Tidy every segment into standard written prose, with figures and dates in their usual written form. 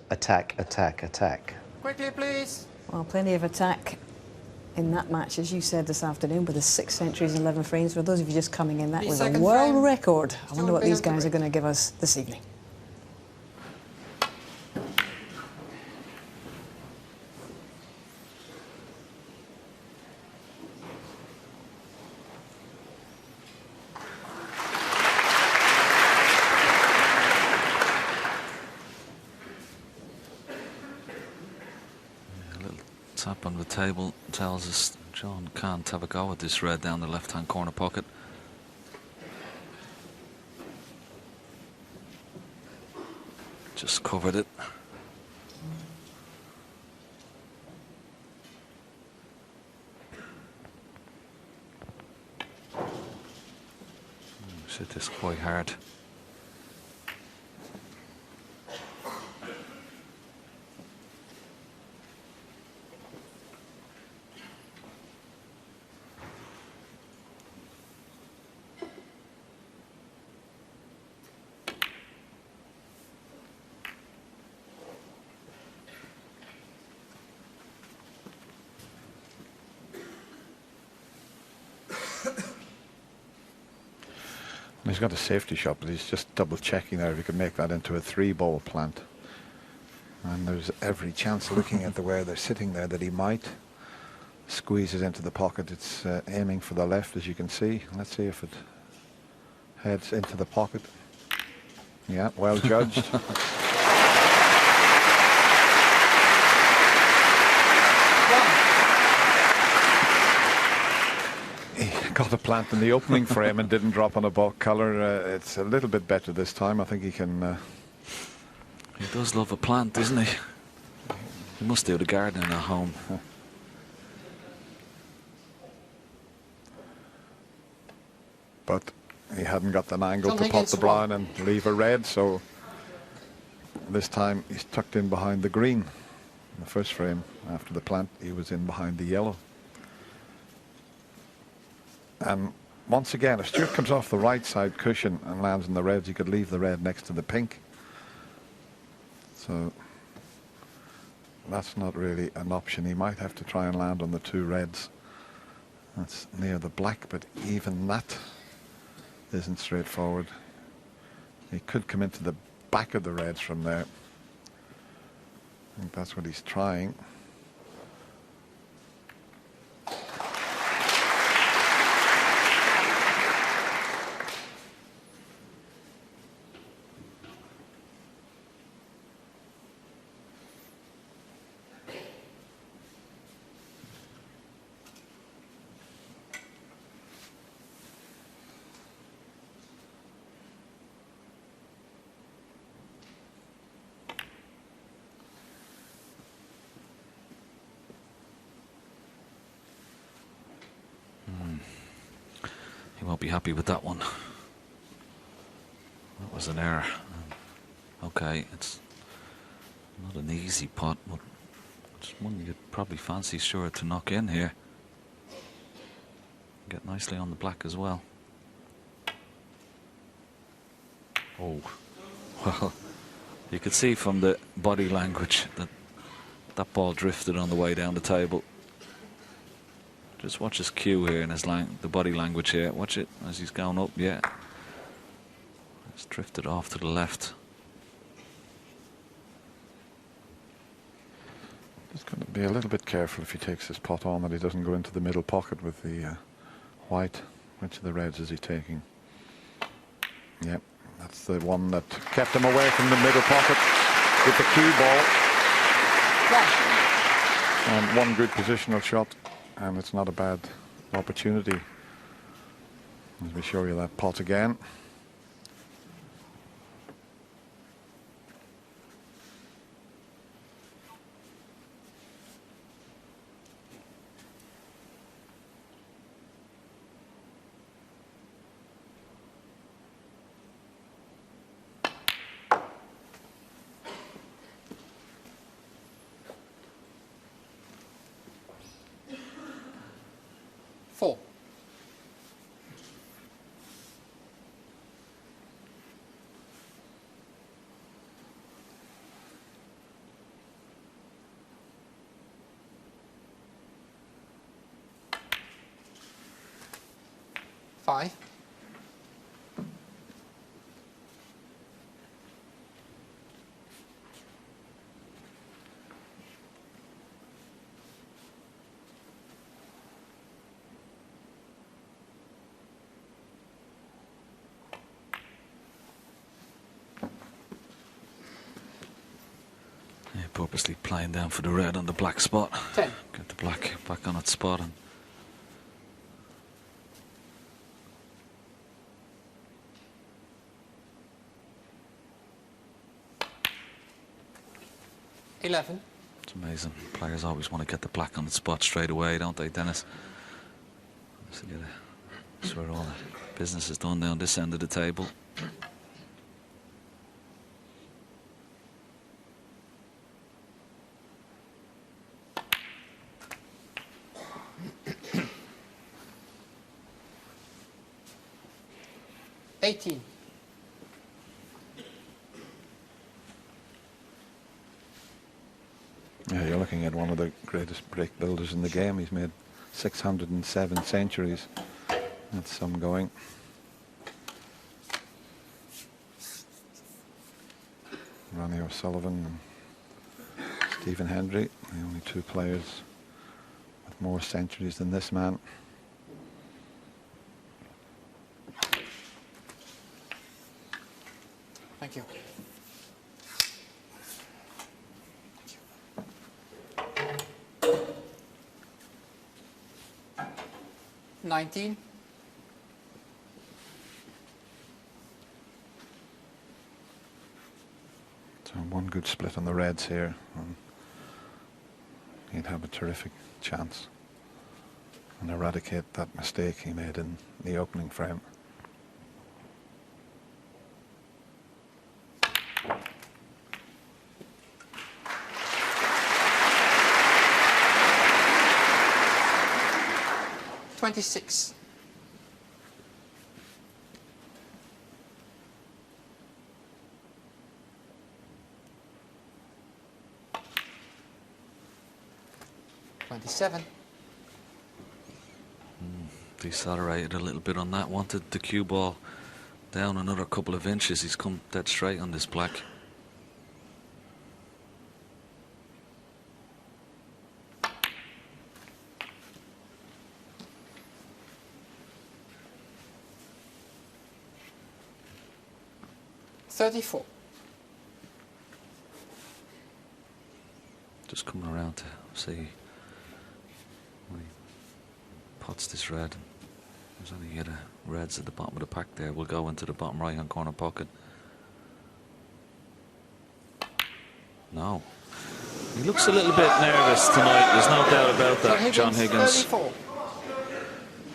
attack, attack, attack. Quickly, please. Well, plenty of attack in that match, as you said this afternoon, with the 6 centuries and 11 frames. For those of you just coming in, that was a world record. I wonder what these guys are going to give us this evening. Tap on the table tells us John can't have a go at this red down the left-hand corner pocket. Just covered it. Hit this quite hard. He's got a safety shot, but he's just double checking there if he could make that into a 3-ball plant. And there's every chance, looking at the way they're sitting there, that he might squeeze it into the pocket. It's aiming for the left, as you can see. Let's see if it heads into the pocket. Yeah, well judged. Got a plant in the opening frame and didn't drop on a ball colour. It's a little bit better this time. I think he can. He does love a plant, doesn't he? He must do the gardening at home. But he hadn't got an angle to pop the brown and leave a red, so this time he's tucked in behind the green. In the first frame, after the plant, he was in behind the yellow. And once again, if Stuart comes off the right side cushion and lands in the reds, he could leave the red next to the pink. So that's not really an option. He might have to try and land on the 2 reds. That's near the black, but even that isn't straightforward. He could come into the back of the reds from there. I think that's what he's trying. He won't be happy with that one. That was an error. Okay, it's not an easy pot, but it's one you'd probably fancy Stuart to knock in here. Get nicely on the black as well. Oh, well, you could see from the body language that that ball drifted on the way down the table. Just watch his cue here and his the body language here. Watch it as he's going up. Yeah, it's drifted off to the left. Just going to be a little bit careful if he takes his pot on that he doesn't go into the middle pocket with the white. Which of the reds is he taking? Yep, that's the one that kept him away from the middle pocket with the cue ball. And one good positional shot. And it's not a bad opportunity. Let me show you that pot again. 5. Yeah, purposely playing down for the red on the black spot. 10. Get the black back on its spot. And 11. it's amazing. Players always want to get the black on its spot straight away, don't they, Dennis? That's where all the business is done down this end of the table. $18. Yeah, you're looking at one of the greatest break builders in the game. He's made 607 centuries. That's some going. Ronnie O'Sullivan and Stephen Hendry, the only two players with more centuries than this man. Thank you. $19. So one good split on the reds here, and he'd have a terrific chance and eradicate that mistake he made in the opening frame. $26. $27. Decelerated a little bit on that. Wanted the cue ball down another couple of inches. He's come dead straight on this black. $34. Just coming around to see when he pots this red. There's only other reds at the bottom of the pack there. We'll go into the bottom right hand corner pocket. No. He looks a little bit nervous tonight. There's no doubt about that, John Higgins. 34.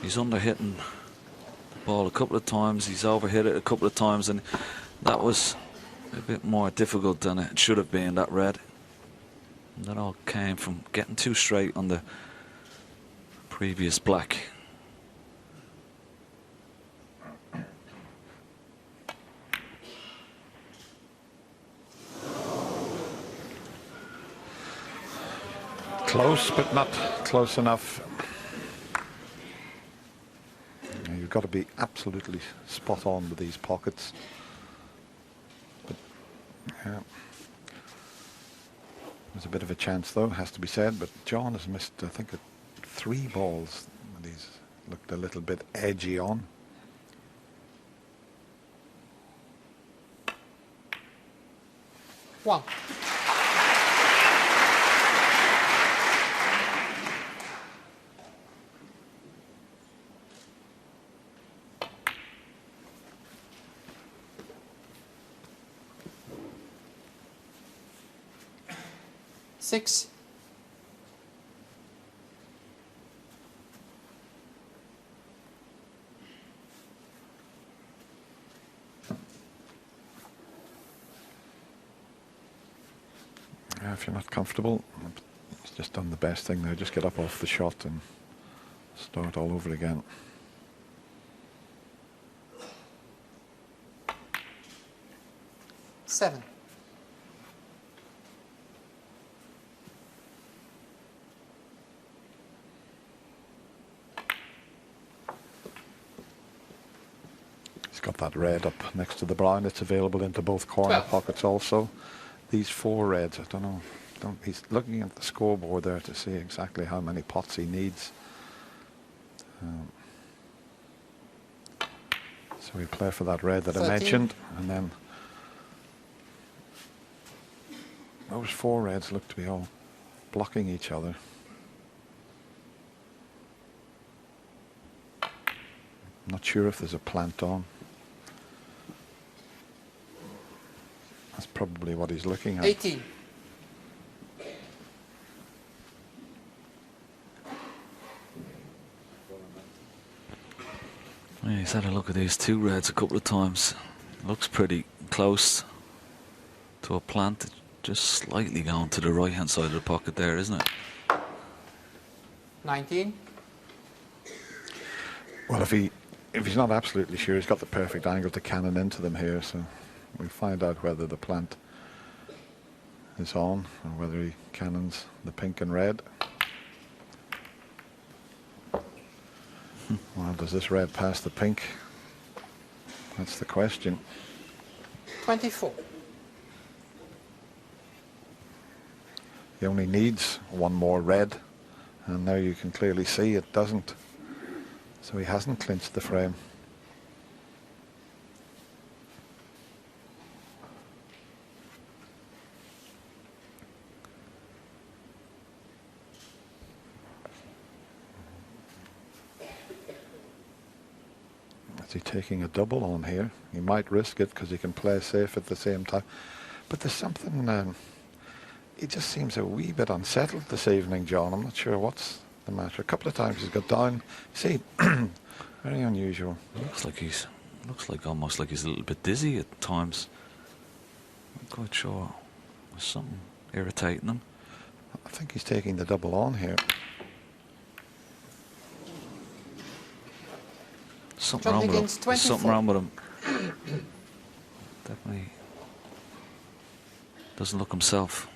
He's under-hitting the ball a couple of times. He's overhit it a couple of times, and that was a bit more difficult than it should have been, that red. And that all came from getting too straight on the previous black. Close, but not close enough. You've got to be absolutely spot on with these pockets. But yeah, there's a bit of a chance, though, has to be said. But John has missed, I think, 3 balls. These looked a little bit edgy on. One. Six. Yeah, if you're not comfortable, it's just done the best thing there. Just get up off the shot and start all over again. Seven. He's got that red up next to the brown. It's available into both corner 12. pockets also. These 4 reds, I don't know. He's looking at the scoreboard there to see exactly how many pots he needs. So we play for that red that 13. I mentioned, and then those 4 reds look to be all blocking each other. I'm not sure if there's a plant on. That's probably what he's looking at. 18. Yeah, he's had a look at these 2 reds a couple of times. Looks pretty close to a plant. Just slightly going to the right hand side of the pocket there, isn't it? 19. Well, if he's not absolutely sure, he's got the perfect angle to cannon into them here, so we'll find out whether the plant is on or whether he cannons the pink and red. Well, does this red pass the pink? That's the question. 24. He only needs 1 more red, and now you can clearly see it doesn't. So he hasn't clinched the frame. Is he taking a double on here? He might risk it because he can play safe at the same time. But there's something, he just seems a wee bit unsettled this evening, John. I'm not sure what's the matter. A couple of times he's got down. See, very unusual. Looks like almost like he's a little bit dizzy at times. I'm not quite sure. There's something irritating him. I think he's taking the double on here. Something John wrong with him. Higgins, There's 24. something wrong with him. Definitely doesn't look himself.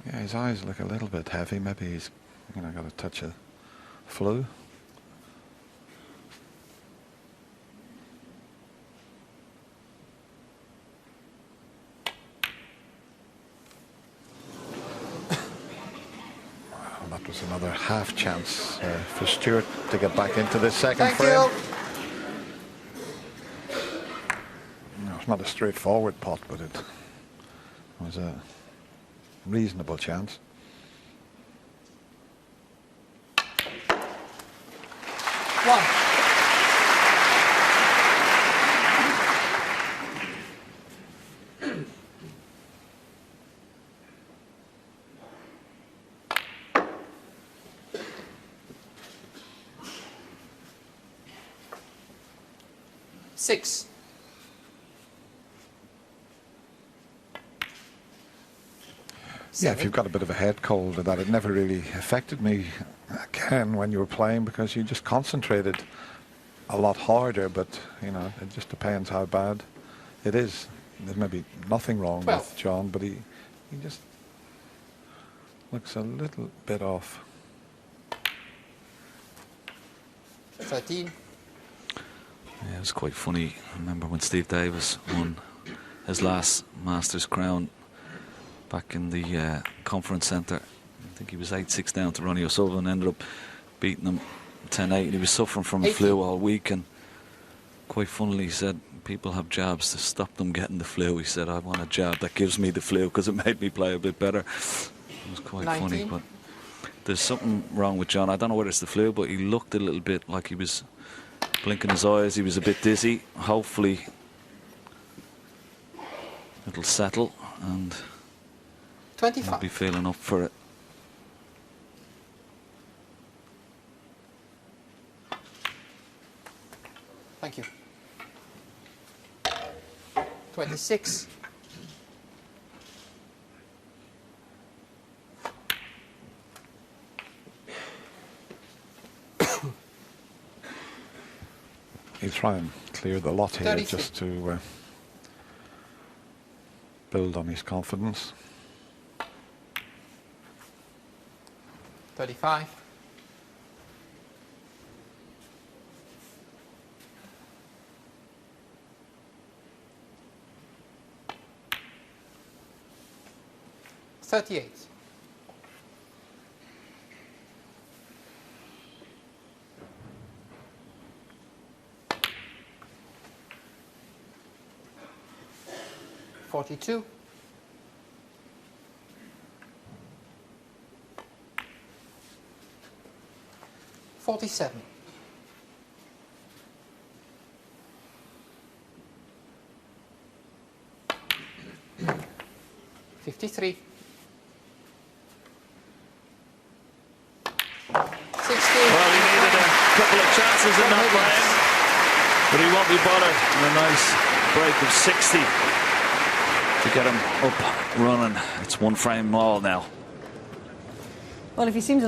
Yeah, his eyes look a little bit heavy. Maybe he's, got a touch of flu. That was another half chance for Stuart to get back into this second Thank frame. you. No, it's not a straightforward pot, but it was a reasonable chance. One. Six. Yeah, if you've got a bit of a head cold or that, it never really affected me again when you were playing because you just concentrated a lot harder, but it just depends how bad it is. There's maybe nothing wrong with John, but he just looks a little bit off. 13. Yeah, it was quite funny. I remember when Steve Davis won his last Masters crown back in the conference centre. I think he was 8-6 down to Ronnie O'Sullivan, ended up beating him 10-8. He was suffering from the flu all week, and quite funnily he said people have jabs to stop them getting the flu. He said, I want a jab that gives me the flu because it made me play a bit better. It was quite 19. funny, but there's something wrong with John. I don't know whether it's the flu, but he looked a little bit like he was blinking his eyes. He was a bit dizzy. Hopefully it'll settle and 25. I'll be feeling up for it. Thank you. 26. He'll try and clear the lot here 33. just to build on his confidence. 35. 38. $42. 47. 53. 60. Well, he needed a couple of chances in that frame, but he won't be bothered. And a nice break of 60 to get him up running. It's one frame all now. Well, if he seems a little